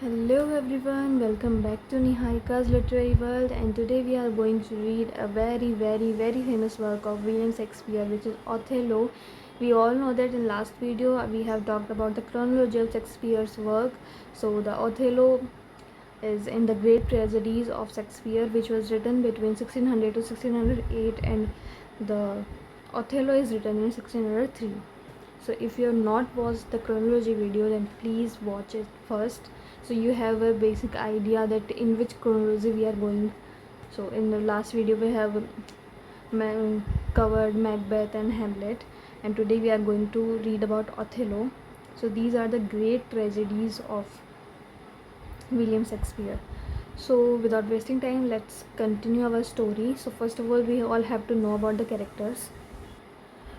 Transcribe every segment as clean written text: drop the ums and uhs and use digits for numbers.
Hello everyone, welcome back to Niharika's Literary World, and today we are going to read a very famous work of William Shakespeare, which is Othello. We all know that in last video we have talked about the chronology of Shakespeare's work. So the Othello is in the great tragedies of Shakespeare, which was written between 1600 to 1608, and the Othello is written in 1603. So if you have not watched the chronology video, then please watch it first, so you have a basic idea that in which chronology we are going. So in the last video we have covered Macbeth and Hamlet, and today we are going to read about Othello. So these are the great tragedies of William Shakespeare. So without wasting time, let's continue our story. So first of all, we all have to know about the characters.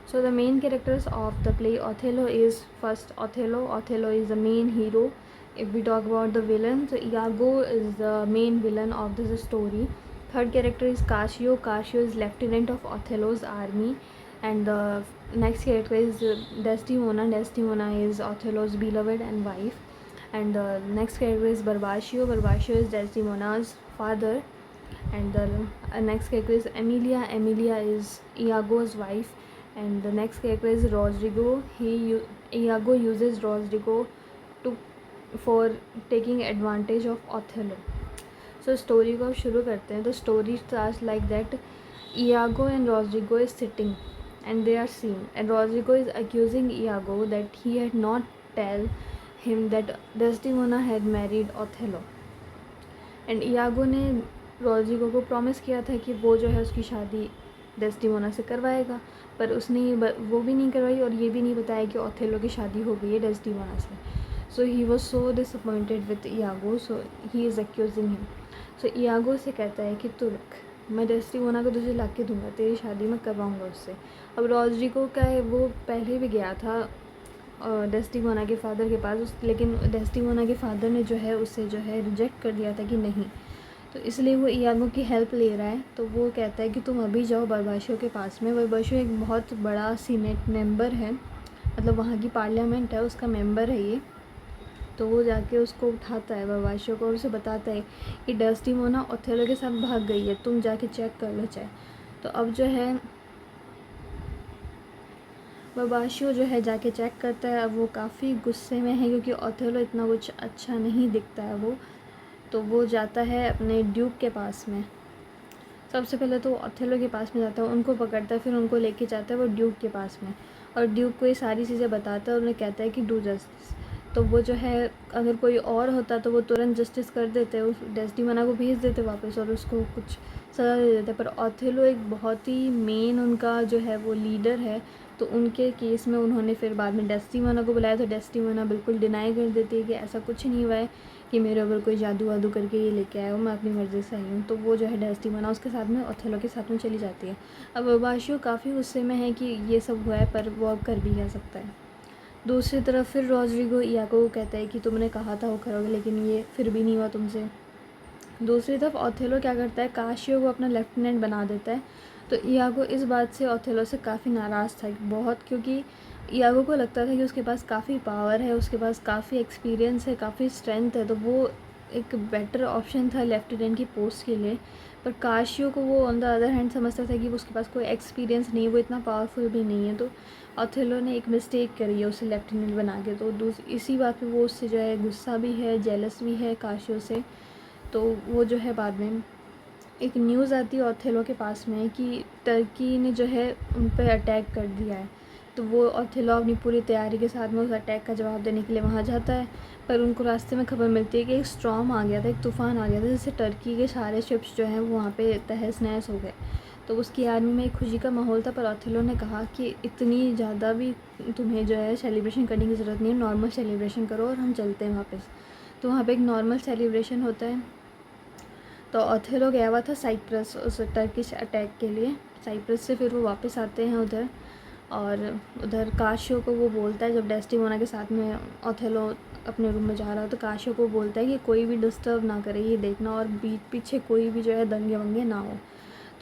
So the main characters of the play Othello is first Othello. Othello is the main hero. If we talk about the villain, so Iago is the main villain of this story. Third character is Cassio. Cassio is lieutenant of Othello's army, and the next character is Desdemona. Desdemona is Othello's beloved and wife, and the next character is Barbacio. Barbacio is Desdemona's father, and the next character is Emilia. Emilia is Iago's wife, and the next character is Rodrigo. Iago uses Rodrigo to for taking advantage of Othello. So story को अब शुरू करते हैं. तो story starts like that. Iago and Rodrigo is sitting and they are seeing, and Rodrigo is accusing Iago that he had not tell him that Desdemona had married Othello. And Iago ने Rodrigo को promise किया था कि वो जो है उसकी शादी डेस्टिमोना से करवाएगा, पर उसने वो भी नहीं करवाई और ये भी नहीं बताया कि ओथेलो की शादी हो गई है डेस्टिमोना से. So he was so disappointed with Iago, so he is accusing him. So Iago से कहता है कि तू रख, मैं डेस्टिमोना को तुझे ला के दूँगा, तेरी शादी मैं करवाऊँगा उससे. अब Rodrigo का है वो पहले भी गया था डेस्टिमोना के फादर के पास, लेकिन डेस्टिमोना के फादर ने जो है उससे जो है रिजेक्ट कर दिया था कि नहीं, तो इसलिए वो Iago की हेल्प ले रहा है. तो वो कहता है कि तुम अभी जाओ बर्बाशियो के पास में. बर्बाशियो एक बहुत बड़ा सीनेट मेंबर है, मतलब वहाँ की पार्लियामेंट है, उसका मेंबर है ये. तो वो जाके उसको उठाता है बर्बाशियो को और उसे बताता है कि डेस्टिमोना ओथेलो के साथ भाग गई है, तुम जाके चेक कर लो चाहे. तो अब जो है बर्बाशियो जो है जाके चेक करता है. अब वो काफ़ी गुस्से में है क्योंकि ओथेलो इतना कुछ अच्छा नहीं दिखता है वो. तो वो जाता है अपने ड्यूक के पास में. सबसे पहले तो ओथेलो के पास में जाता है, उनको पकड़ता है, फिर उनको लेके जाता है वो ड्यूक के पास में, और ड्यूक को ये सारी चीज़ें बताता है और उन्हें कहता है कि डू जस्टिस. तो वो जो है अगर कोई और होता तो वो तुरंत जस्टिस कर देते, उस डेस्टिमोना को भेज देते वापस और उसको कुछ सज़ा दे देते. पर ओथेलो एक बहुत ही मेन उनका जो है वो लीडर है, तो उनके केस में उन्होंने फिर बाद में डेस्टिमोना को बुलाया. तो डेस्टिमोना बिल्कुल डिनाई कर देती है कि ऐसा कुछ नहीं हुआ है, कि मेरे ऊपर कोई जादू वादू करके ये लेके आया हूँ, मैं अपनी मर्ज़ी से आई हूँ. तो वो जो है डेस्टिमोना उसके साथ में ओथेलो के साथ में चली जाती है. अब बर्बाशियो काफ़ी गुस्से में है कि ये सब हुआ है, पर वो अब कर भी क्या सकता है. दूसरी तरफ फिर Rodrigo Iago को कहता है कि तुमने कहा था वो करोगे, लेकिन ये फिर भी नहीं हुआ तुमसे. दूसरी तरफ ओथेलो क्या करता है, काशियो को अपना लेफ्टिनेंट बना देता है. तो Iago इस बात से ओथेलो से काफ़ी नाराज़ था बहुत, क्योंकि Iago को लगता था कि उसके पास काफ़ी पावर है, उसके पास काफ़ी एक्सपीरियंस है, काफ़ी स्ट्रेंथ है, तो वो एक बेटर ऑप्शन था लेफ्टिनेंट की पोस्ट के लिए. पर काशियो को वो ऑन द अदर हैंड समझता था कि वो उसके पास कोई एक्सपीरियंस नहीं है, वो इतना पावरफुल भी नहीं है. तो ओथेलो ने एक मिस्टेक करी है उसे लेफ्टिनेंट बना के. तो इसी बात पे वो उससे जो है गुस्सा भी है, जेलस भी है काशियो से. तो वो जो है बाद में एक न्यूज़ आती है ओथेलो के पास में कि टर्की ने जो है उन पर अटैक कर दिया है. तो वो ओथेलो अपनी पूरी तैयारी के साथ में उस अटैक का जवाब देने के लिए वहाँ जाता है. पर उनको रास्ते में खबर मिलती है कि एक स्टॉर्म आ गया था, एक तूफ़ान आ गया था, जिससे टर्की के सारे शिप्स जो हैं वो वहाँ पे तहस नहस हो गए. तो उसकी आर्मी में एक खुशी का माहौल था, पर ओथेलो ने कहा कि इतनी ज़्यादा भी तुम्हें जो है सेलिब्रेशन करने की ज़रूरत नहीं है, नॉर्मल सेलिब्रेशन करो और हम चलते हैं वापस. तो वहाँ पे एक नॉर्मल सेलिब्रेशन होता है. तो ओथेलो गया हुआ था साइप्रस उस टर्किश अटैक के लिए. साइप्रस से फिर वो वापस आते हैं उधर, और उधर काशियो को वो बोलता है, जब डेस्टिमोना के साथ में ओथेलो अपने रूम में जा रहा हो, तो काशियो को बोलता है कि कोई भी डिस्टर्ब ना करे, ये देखना, और पीछे कोई भी जो है दंगे वंगे ना हो.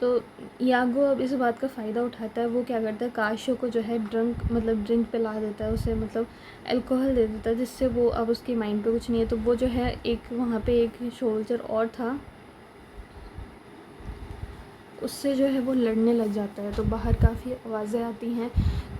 तो यागो अब इस बात का फ़ायदा उठाता है, वो क्या करता है काशियो को जो है ड्रिंक पिला देता है उसे, मतलब अल्कोहल दे देता है, जिससे वो अब उसके माइंड पे कुछ नहीं है। तो वो जो है एक वहाँ पे एक सोल्जर और था, उससे जो है वो लड़ने लग जाता है। तो बाहर काफ़ी आवाज़ें आती हैं।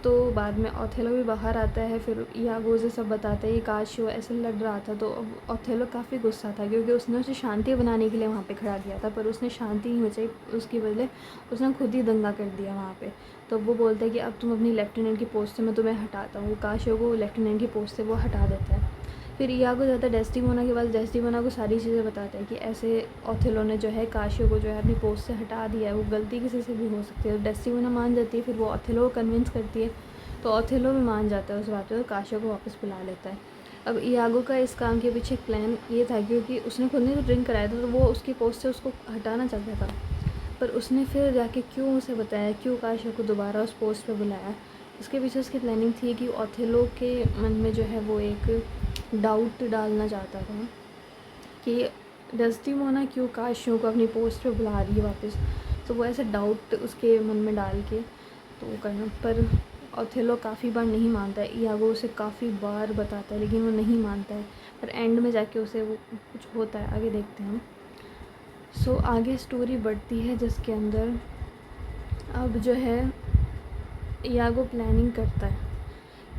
तो बाद में ओथेलो भी बाहर आता है, फिर यागो से सब बताता है कि काशियो ऐसे लड़ रहा था। तो अब ओथेलो काफ़ी गुस्सा था, क्योंकि उसने उसे शांति बनाने के लिए वहाँ पे खड़ा किया था, पर उसने शांति नहीं बचाई, उसकी बदले उसने खुद ही दंगा कर दिया वहाँ पे। तो वो बोलता है कि अब तुम अपनी लेफ्टिनेंट की पोस्ट से मैं तुम्हें हटाता हूँ। काशियो को लेफ्टिनेंट की पोस्ट से वो हटा देता है। फिर यागो जाता है डेस्टिमोना के पास, डेस्टिमोना को सारी चीज़ें बताता है कि ऐसे ओथेलो ने जो है काशियो को जो है अपनी पोस्ट से हटा दिया है, वो गलती किसी से भी हो सकती है। तो डेस्टिमोना मान जाती है, फिर वो ओथेलो को कन्विंस करती है, तो ओथेलो भी मान जाता है उस बात पर, तो काशियो को वापस बुला लेता है। अब यागो का इस काम के पीछे प्लान ये था, क्योंकि उसने खुद ने तो ड्रिंक कराया था, तो वो उसकी पोस्ट से उसको हटाना चाहता था, पर उसने फिर जाके क्यों उसे बताया, क्यों काशियो को दोबारा उस पोस्ट पे बुलाया, उसके पीछे उसकी प्लानिंग थी कि ओथेलो के मन में जो है वो एक डाउट डालना चाहता था कि डेस्टिमोना क्यों काशियो को अपनी पोस्ट पे बुला रही है वापस। तो वो ऐसे डाउट उसके मन में डाल के तो वो करना, पर ओथेलो काफ़ी बार नहीं मानता है। यागो उसे काफ़ी बार बताता है, लेकिन वो नहीं मानता है, पर एंड में जाके उसे वो कुछ होता है, आगे देखते हैं। सो आगे स्टोरी बढ़ती है, जिसके अंदर अब जो है यागो प्लानिंग करता है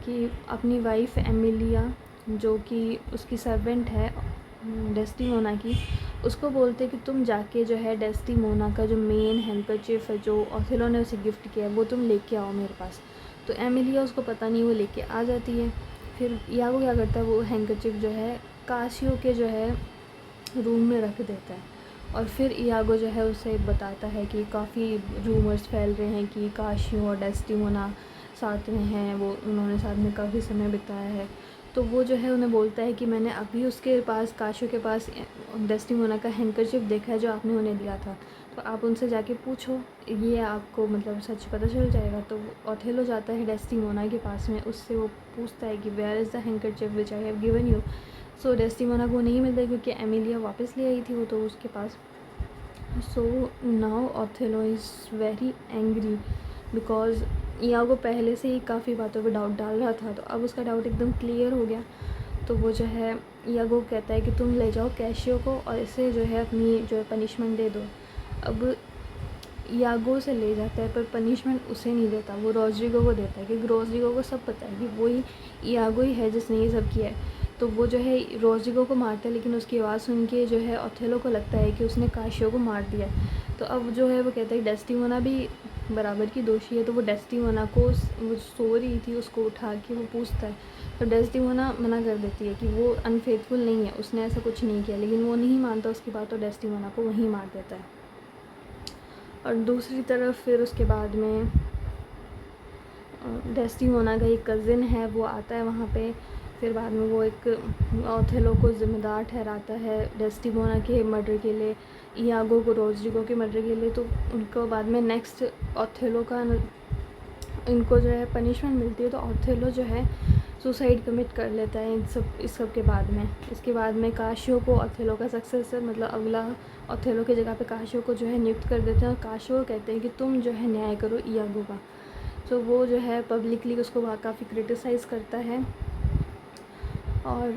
कि अपनी वाइफ एमिलिया, जो कि उसकी सर्वेंट है डेस्टिमोना की, उसको बोलते कि तुम जाके जो है डेस्टिमोना का जो मेन हैंकरचिफ है जो ओथेलो ने उसे गिफ्ट किया है, वो तुम लेके आओ मेरे पास। तो एमिलिया, उसको पता नहीं, वो लेके आ जाती है। फिर यागो क्या करता है, वो हैंकरचिफ जो है काशियो के जो है रूम में रख देता है, और फिर यागो जो है उसे बताता है कि काफ़ी रूमर्स फैल रहे हैं कि काशियो और डेस्टिमोना साथ में हैं, वो उन्होंने साथ में काफ़ी समय बिताया है। तो वो जो है उन्हें बोलता है कि मैंने अभी उसके पास, काशियो के पास डेस्टिमोना का हैंकरचिफ देखा है जो आपने उन्हें दिया था, तो आप उनसे जाके पूछो, ये आपको मतलब सच पता चल जाएगा। तो ओथेलो जाता है डेस्टिमोना के पास में, उससे वो पूछता है कि where is the handkerchief which I have given you. So Desdemona को नहीं मिलता, क्योंकि एमिलिया वापस ले आई थी वो तो उसके पास। So now Othello is very angry, because Iago पहले से ही काफ़ी बातों पे डाउट डाल रहा था, तो अब उसका डाउट एकदम क्लियर हो गया। तो वो जो है यागो कहता है कि तुम ले जाओ कैशियो को और इसे जो है अपनी जो है पनिशमेंट दे दो। अब यागो से ले जाता है, पर पनिशमेंट उसे नहीं देता, वो रोड्रिगो को देता है, क्योंकि रोड्रिगो को सब पता है कि वही यागो ही है जिसने ये सब किया है। तो वो जो है रोड्रिगो को मारता है, लेकिन उसकी आवाज़ सुन के जो है ओथेलो को लगता है कि उसने काशियो को मार दिया। तो अब जो है वो कहता है डेस्टिमोना भी बराबर की दोषी है। तो वो डेस्टिमोना को, वो सो रही थी, उसको उठा के वो पूछता है, तो डेस्टिमोना मना कर देती है कि वो अनफेथफुल नहीं है, उसने ऐसा कुछ नहीं किया, लेकिन वो नहीं मानता उसकी बात, तो डेस्टिमोना को वहीं मार देता है। और दूसरी तरफ फिर उसके बाद में डेस्टिमोना का एक कज़िन है, वो आता है वहाँ पे। फिर बाद में वो एक ओथेलो को ज़िम्मेदार ठहराता है डेस्टिमोना के मर्डर के लिए, यागो को रोड्रिगो के मर्डर के लिए। तो उनको बाद में नेक्स्ट ओथेलो का इनको जो है पनिशमेंट मिलती है, तो ओथेलो जो है सुसाइड कमिट कर लेता है इस सब के बाद में। इसके बाद में काशियो को ओथेलो का सक्सेसर, मतलब अगला ओथेलो की जगह पे काशियो को जो है नियुक्त कर देते हैं, और काशियो को कहते हैं कि तुम जो है न्याय करो यागो का। तो वो जो है पब्लिकली उसको काफ़ी क्रिटिसाइज़ करता है, और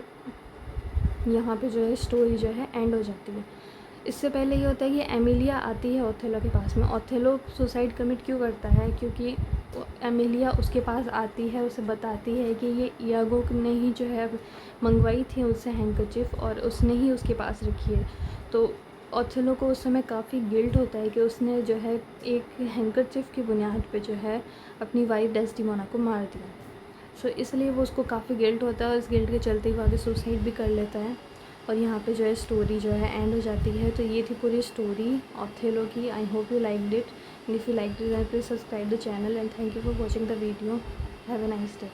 यहाँ पे जो है स्टोरी जो है एंड हो जाती है। इससे पहले ये होता है कि एमिलिया आती है ओथेलो के पास में। ओथेलो सुसाइड कमिट क्यों करता है, क्योंकि एमिलिया उसके पास आती है, उसे बताती है कि ये यागो ने ही जो है मंगवाई थी उससे हैंकरचिफ, और उसने ही उसके पास रखी है। तो ओथेलो को उस समय काफ़ी गिल्ट होता है कि उसने जो है एक हैंकरचिफ की बुनियाद पे जो है अपनी वाइफ डेस्टिमोना को मार दिया। सो इसलिए वो उसको काफ़ी गिल्ट होता है, और इस गिल्ट के चलते वो आगे सुसाइड भी कर लेता है, और यहाँ पे जो है स्टोरी जो है एंड हो जाती है। तो ये थी पूरी स्टोरी ओथेलो की। I hope you liked it, and if you liked it please subscribe the channel, and thank you for watching the video. Have a nice day.